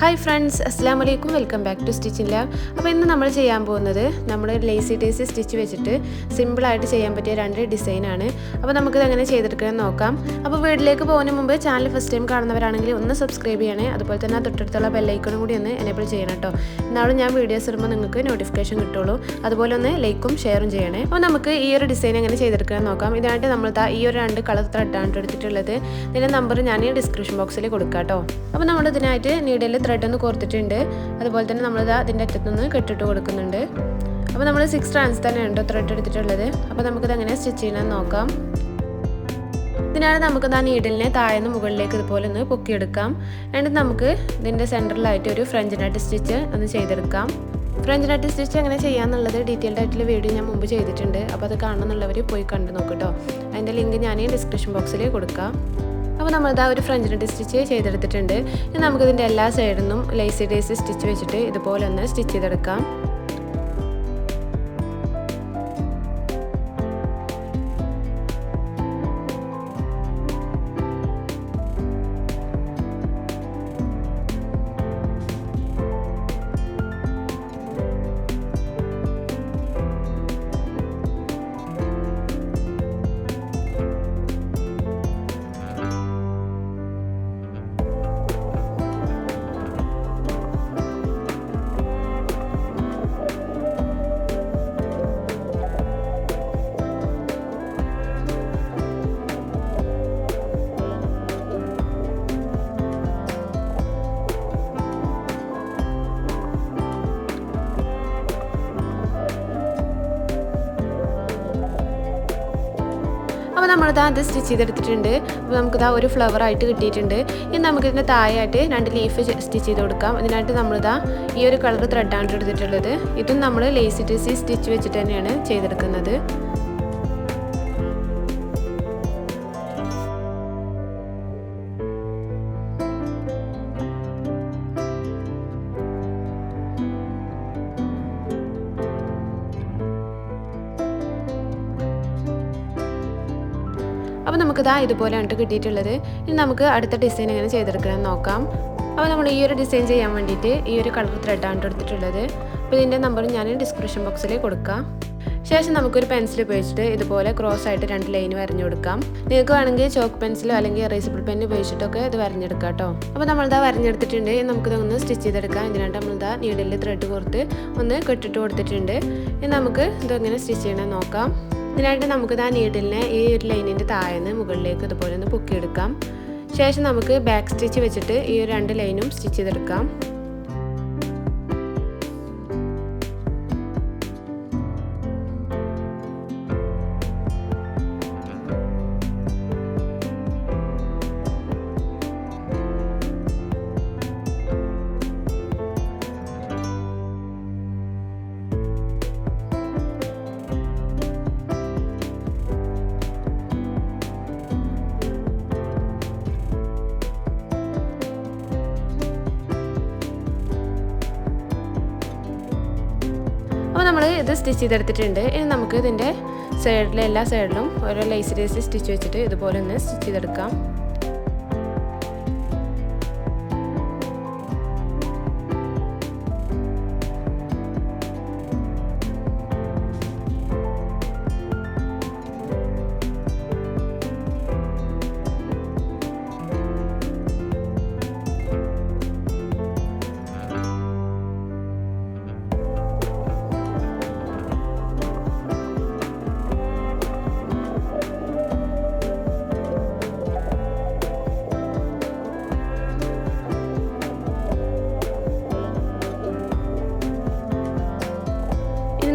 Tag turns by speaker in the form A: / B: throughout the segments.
A: Hi friends, Assalamu alaikum. Welcome back to Stitching Lab. അപ്പോൾ ഇന്ന് നമ്മൾ ചെയ്യാൻ പോകുന്നത് നമ്മുടെ ലേസി ഡേസി സ്റ്റിച്ച് വെച്ചിട്ട് സിമ്പിൾ ആയിട്ട് ചെയ്യാൻ പറ്റിയ രണ്ട് ഡിസൈൻ ആണ്. അപ്പോൾ നമുക്ക് ഇത് എങ്ങനെ ചെയ്തെടുക്കാൻ നോക്കാം. അപ്പോൾ വീഡിയോയിലേക്ക് പോകുന്നതിന് മുമ്പ് ചാനൽ ഫസ്റ്റ് ടൈം കാണുന്നവരാണെങ്കിൽ ഒന്ന് സബ്സ്ക്രൈബ് ചെയ്യണേ. അതുപോലെ തന്നെ തൊട്ടടുത്തുള്ള ബെൽ ഐക്കണും കൂടി ഒന്ന് എനേബിൾ ചെയ്യണം കേട്ടോ. എന്നാലും ഞാൻ വീഡിയോസ് ഇടുമ്പോൾ നിങ്ങൾക്ക് നോട്ടിഫിക്കേഷൻ കിട്ടുള്ളൂ. അതുപോലെ ഒന്ന് ലൈക്കും ഷെയറും ചെയ്യണേ. അപ്പോൾ നമുക്ക് ഈ ഒരു ഡിസൈൻ എങ്ങനെ ചെയ്തെടുക്കാൻ നോക്കാം. ഇതിനായിട്ട് നമ്മൾ ഈ ഒരു രണ്ട് കളർ ത്രെഡാണ് എടുത്തിട്ടുള്ളത്. ഇതിൻ്റെ നമ്പർ ഞാൻ ഡിസ്ക്രിപ്ഷൻ ബോക്സിൽ കൊടുക്കാം കേട്ടോ. അപ്പോൾ നമ്മൾ ഇതിനായിട്ട് നീഡിൽ ത്രെഡ് ഒന്ന് കോർത്തിട്ടുണ്ട്. അതുപോലെ തന്നെ നമ്മൾ അതിൻ്റെ അറ്റത്തുനിന്ന് കെട്ടിട്ട് കൊടുക്കുന്നുണ്ട്. അപ്പോൾ നമ്മൾ 6 strands തന്നെയാണ് ത്രെഡ് എടുത്തിട്ടുള്ളത്. അപ്പോൾ നമുക്കിത് എങ്ങനെ സ്റ്റിച്ച് ചെയ്യണമെന്ന് നോക്കാം. ഇതിനാണ് നമുക്ക് നീഡിലിനെ താഴെന്ന് മുകളിലേക്ക് ഇതുപോലെ ഒന്ന് പൊക്കിയെടുക്കാം. എന്നിട്ട് നമുക്ക് ഇതിൻ്റെ സെൻറ്ററിലായിട്ട് ഒരു ഫ്രഞ്ച് നട്ട് സ്റ്റിച്ച് ഒന്ന് ചെയ്തെടുക്കാം. ഫ്രഞ്ച് നട്ട് സ്റ്റിച്ച് എങ്ങനെ ചെയ്യാമെന്നുള്ളത് ഡീറ്റെയിൽഡ് ആയിട്ടുള്ള വീഡിയോ ഞാൻ മുമ്പ് ചെയ്തിട്ടുണ്ട്. അപ്പോൾ അത് കാണണമെന്നുള്ളവർ പോയി കണ്ടു നോക്കട്ടോ. അതിൻ്റെ ലിങ്ക് ഞാൻ ഡിസ്ക്രിപ്ഷൻ ബോക്സിൽ കൊടുക്കാം. അപ്പോൾ നമ്മളിതാ ഒരു ഫ്രഞ്ച് നട്ട് സ്റ്റിച്ച് ചെയ്തെടുത്തിട്ടുണ്ട്. ഇനി നമുക്കിതിൻ്റെ എല്ലാ സൈഡിൽ നിന്നും ലേസി ഡേസി സ്റ്റിച്ച് വെച്ചിട്ട് ഇതുപോലെ ഒന്ന് സ്റ്റിച്ച് ചെയ്തെടുക്കാം. അപ്പോൾ നമ്മളിതാ അത് സ്റ്റിച്ച് ചെയ്തെടുത്തിട്ടുണ്ട്. അപ്പോൾ നമുക്കിതാ ഒരു ഫ്ലവർ ആയിട്ട് കിട്ടിയിട്ടുണ്ട്. ഇനി നമുക്കിതിൻ്റെ താഴെയായിട്ട് 2 ലീഫ് സ്റ്റിച്ച് ചെയ്ത് കൊടുക്കാം. ഇതിനായിട്ട് നമ്മളിതാ ഈ ഒരു കളർ ത്രെഡാണ് എടുത്തിട്ടുള്ളത്. ഇതും നമ്മൾ ലേസി ഡേസി സ്റ്റിച്ച് വെച്ചിട്ട് തന്നെയാണ് ചെയ്തെടുക്കുന്നത്. അപ്പോൾ നമുക്കിതാ ഇതുപോലെയാണ് കിട്ടിയിട്ടുള്ളത്. ഇനി നമുക്ക് അടുത്ത ഡിസൈൻ എങ്ങനെ ചെയ്തെടുക്കണമെന്ന് നോക്കാം. അപ്പോൾ നമ്മൾ ഈ ഒരു ഡിസൈൻ ചെയ്യാൻ വേണ്ടിയിട്ട് ഈ ഒരു കളർ ത്രെഡാണ് എടുത്തിട്ടുള്ളത്. അപ്പോൾ ഇതിൻ്റെ നമ്പർ ഞാൻ ഡിസ്ക്രിപ്ഷൻ ബോക്സിൽ കൊടുക്കാം. ശേഷം നമുക്കൊരു പെൻസിൽ ഉപയോഗിച്ചിട്ട് ഇതുപോലെ ക്രോസ് ആയിട്ട് 2 ലൈൻ വരഞ്ഞു കൊടുക്കാം. നിങ്ങൾക്ക് വേണമെങ്കിൽ ചോക്ക് പെൻസിലോ അല്ലെങ്കിൽ എറേസബിൾ പെൻ ഉപയോഗിച്ചിട്ടൊക്കെ ഇത് വരഞ്ഞെടുക്കാം കേട്ടോ. അപ്പോൾ നമ്മളിതാ വരഞ്ഞെടുത്തിട്ടുണ്ട്. നമുക്കിതൊന്ന് സ്റ്റിച്ച് ചെയ്തെടുക്കാം. ഇതിനായിട്ട് നമ്മളിതാ നീഡിൽ ത്രെഡ് കോർത്ത് ഒന്ന് കെട്ടിട്ട് കൊടുത്തിട്ടുണ്ട്. ഇനി നമുക്ക് ഇതെങ്ങനെ സ്റ്റിച്ച് ചെയ്യണമെന്ന് നോക്കാം. ഇതിനായിട്ട് നമുക്ക് നീഡിലിനെ ഈ ഒരു ലൈനിൻ്റെ താഴെന്ന് മുകളിലേക്ക് ഇതുപോലെ ഒന്ന് പൊക്കിയെടുക്കാം. ശേഷം നമുക്ക് ബാക്ക് സ്റ്റിച്ച് വെച്ചിട്ട് ഈ 2 ലൈനും സ്റ്റിച്ച് ചെയ്തെടുക്കാം. അപ്പോൾ നമ്മൾ ഇത് സ്റ്റിച്ച് ചെയ്തെടുത്തിട്ടുണ്ട്. ഇനി നമുക്ക് ഇതിൻ്റെ സൈഡിലെ എല്ലാ സൈഡിലും ഓരോ ലേസി ഡേസി സ്റ്റിച്ച് വെച്ചിട്ട് ഇതുപോലെ ഒന്ന് സ്റ്റിച്ച് ചെയ്തെടുക്കാം.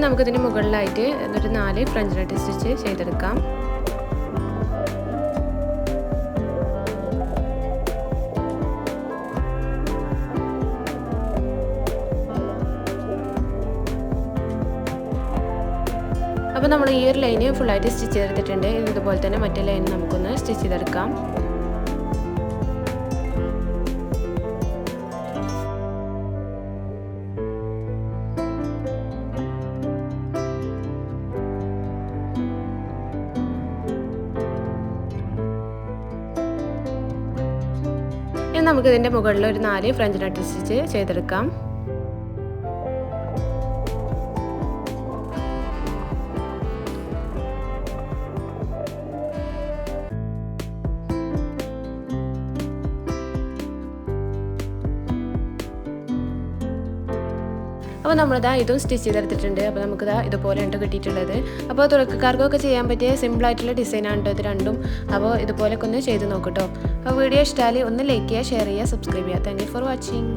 A: നമുക്കിതിന് മുകളിലായിട്ട് ഒരു 4 ഫ്രഞ്ച് നട്ട് സ്റ്റിച്ച് ചെയ്തെടുക്കാം. അപ്പോൾ നമ്മൾ ഈ ഒരു ലൈന് ഫുള്ളായിട്ട് സ്റ്റിച്ച് ചെയ്തെടുത്തിട്ടുണ്ട്. ഇതുപോലെ തന്നെ മറ്റേ ലൈൻ നമുക്കൊന്ന് സ്റ്റിച്ച് ചെയ്തെടുക്കാം. നമുക്ക് ഇതിൻ്റെ മുകളിൽ ഒരു 4 ഫ്രഞ്ച് നട്ട് സ്റ്റിച്ച് ചെയ്തെടുക്കാം. അപ്പോൾ നമ്മളിതാ ഇതും സ്റ്റിച്ച് ചെയ്തെടുത്തിട്ടുണ്ട്. അപ്പോൾ നമുക്കിതാ ഇതുപോലെയാണ് കിട്ടിയിട്ടുള്ളത്. അപ്പോൾ തുടക്കക്കാർക്കൊക്കെ ചെയ്യാൻ പറ്റിയ സിമ്പിളായിട്ടുള്ള ഡിസൈനാണ് കേട്ടോ ഇത് രണ്ടും. അപ്പോൾ ഇതുപോലെയൊക്കെ ഒന്ന് ചെയ്ത് നോക്കട്ടോ. അപ്പോൾ വീഡിയോ ഇഷ്ടമായാൽ ഒന്ന് ലൈക്ക് ചെയ്യുക, ഷെയർ ചെയ്യുക, സബ്സ്ക്രൈബ് ചെയ്യുക. Thank you for watching.